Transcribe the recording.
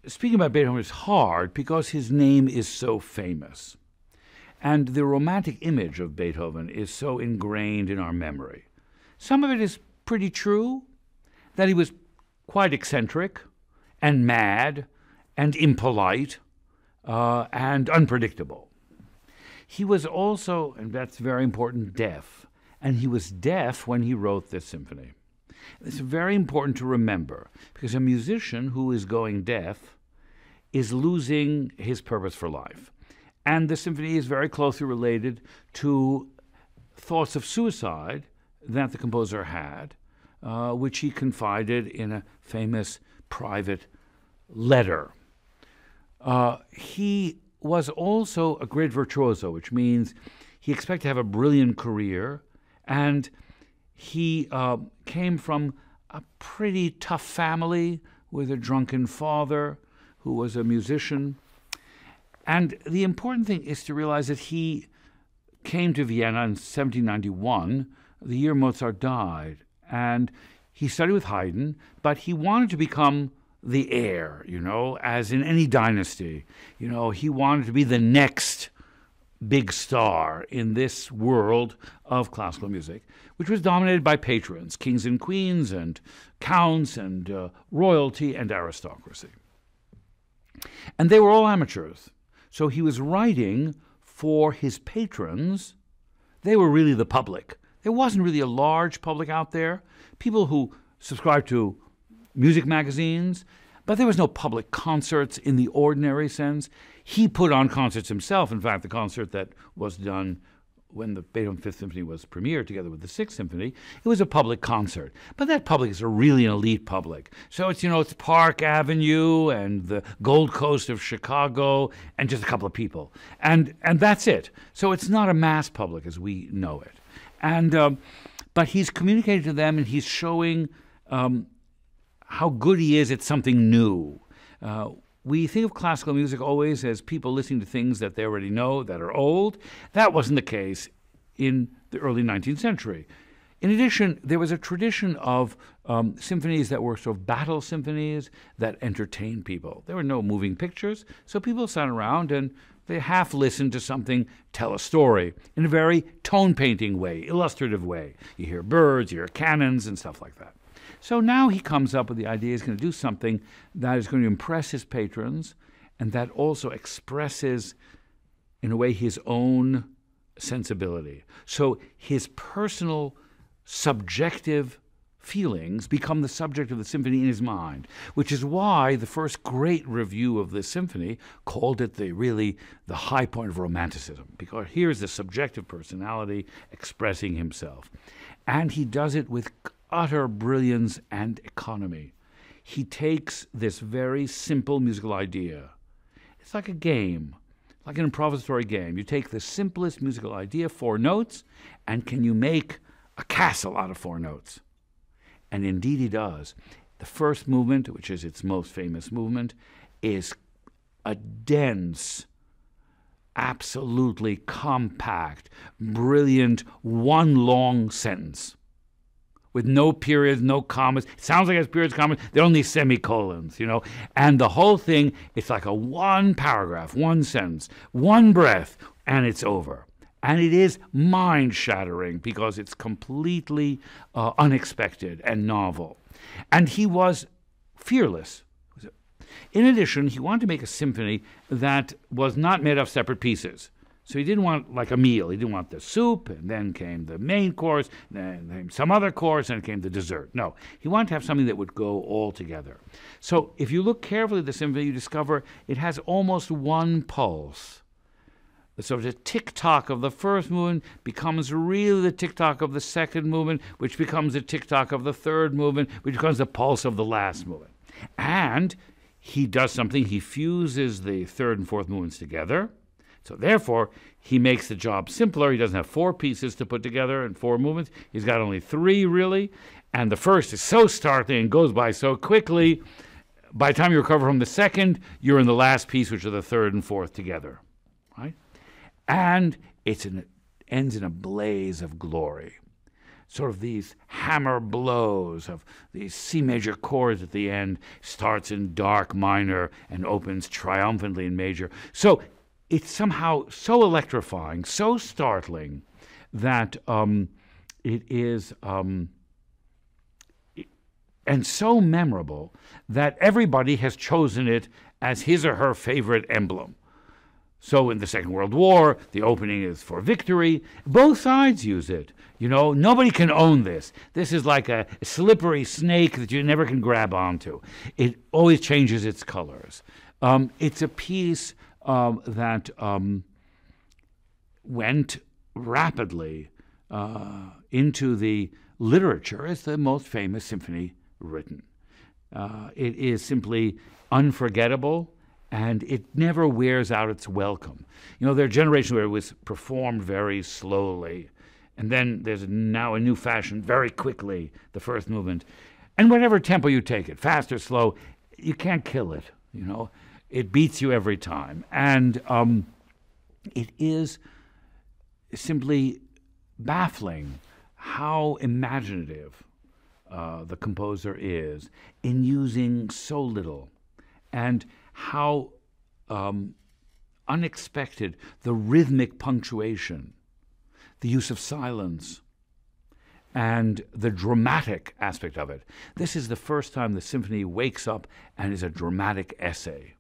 speaking about Beethoven is hard because his name is so famous. And the romantic image of Beethoven is so ingrained in our memory. Some of it is pretty true, that he was quite eccentric and mad and impolite and unpredictable. He was also, and that's very important, deaf. And he was deaf when he wrote this symphony. It's very important to remember, because a musician who is going deaf is losing his purpose for life. And the symphony is very closely related to thoughts of suicide that the composer had, which he confided in a famous private letter. He was also a great virtuoso, which means he expected to have a brilliant career, and he came from a pretty tough family with a drunken father who was a musician. And the important thing is to realize that he came to Vienna in 1791, the year Mozart died, and he studied with Haydn, but he wanted to become the heir, as in any dynasty. He wanted to be the next big star in this world of classical music, which was dominated by patrons, kings and queens and counts and royalty and aristocracy. And they were all amateurs. So he was writing for his patrons. They were really the public. There wasn't really a large public out there, people who subscribed to music magazines, but there was no public concerts in the ordinary sense. He put on concerts himself. In fact, the concert that was done when the Beethoven Fifth Symphony was premiered together with the Sixth Symphony, it was a public concert. But that public is a really an elite public. So it's, it's Park Avenue and the Gold Coast of Chicago and just a couple of people. And that's it. So it's not a mass public as we know it. And but he's communicating to them, and he's showing how good he is at something new. We think of classical music always as people listening to things that they already know, that are old. That wasn't the case in the early 19th century. In addition, there was a tradition of symphonies that were sort of battle symphonies that entertained people. There were no moving pictures, so people sat around and they half listened to something tell a story in a very tone-painting way, illustrative way. You hear birds, you hear cannons, and stuff like that. So now he comes up with the idea he's going to do something that is going to impress his patrons and that also expresses, in a way, his own sensibility. So his personal, subjective feelings become the subject of the symphony in his mind, which is why the first great review of this symphony called it the high point of romanticism, because here's the subjective personality expressing himself. And he does it with utter brilliance and economy. He takes this very simple musical idea. It's like a game, like an improvisatory game. You take the simplest musical idea, 4 notes, and can you make a castle out of 4 notes? And indeed he does. The first movement, which is its most famous movement, is a dense, absolutely compact, brilliant, one long sentence with no periods, no commas. It sounds like it has periods, commas. They're only semicolons, And the whole thing, it's like a one paragraph, one sentence, one breath, and it's over. And it is mind-shattering because it's completely unexpected and novel. And he was fearless. In addition, he wanted to make a symphony that was not made of separate pieces. So he didn't want like a meal. He didn't want the soup, and then came the main course, then came some other course, and came the dessert. No, he wanted to have something that would go all together. So if you look carefully at the symphony, you discover it has almost one pulse. So the tick-tock of the first movement becomes really the tick-tock of the second movement, which becomes the tick-tock of the third movement, which becomes the pulse of the last movement. And he does something. He fuses the third and fourth movements together. So therefore, he makes the job simpler. He doesn't have 4 pieces to put together and 4 movements. He's got only 3, really. And the first is so startling and goes by so quickly. By the time you recover from the second, you're in the last piece, which are the third and fourth together. Right? And it ends in a blaze of glory. sort of these hammer blows of these C major chords at the end, starts in dark minor and opens triumphantly in major. So it's somehow so electrifying, so startling, that it is, and so memorable that everybody has chosen it as his or her favorite emblem. So in the Second World War, the opening is for victory. Both sides use it. You know, nobody can own this. This is like a slippery snake that you never can grab onto. It always changes its colors. It's a piece that went rapidly into the literature as the most famous symphony written. It is simply unforgettable, and it never wears out its welcome. You know, there are generations where it was performed very slowly, and then there's now a new fashion, very quickly, the first movement. And whatever tempo you take it, fast or slow, you can't kill it, you know. It beats you every time. And it is simply baffling how imaginative the composer is in using so little, and how unexpected the rhythmic punctuation, the use of silence, and the dramatic aspect of it. This is the first time the symphony wakes up and is a dramatic essay.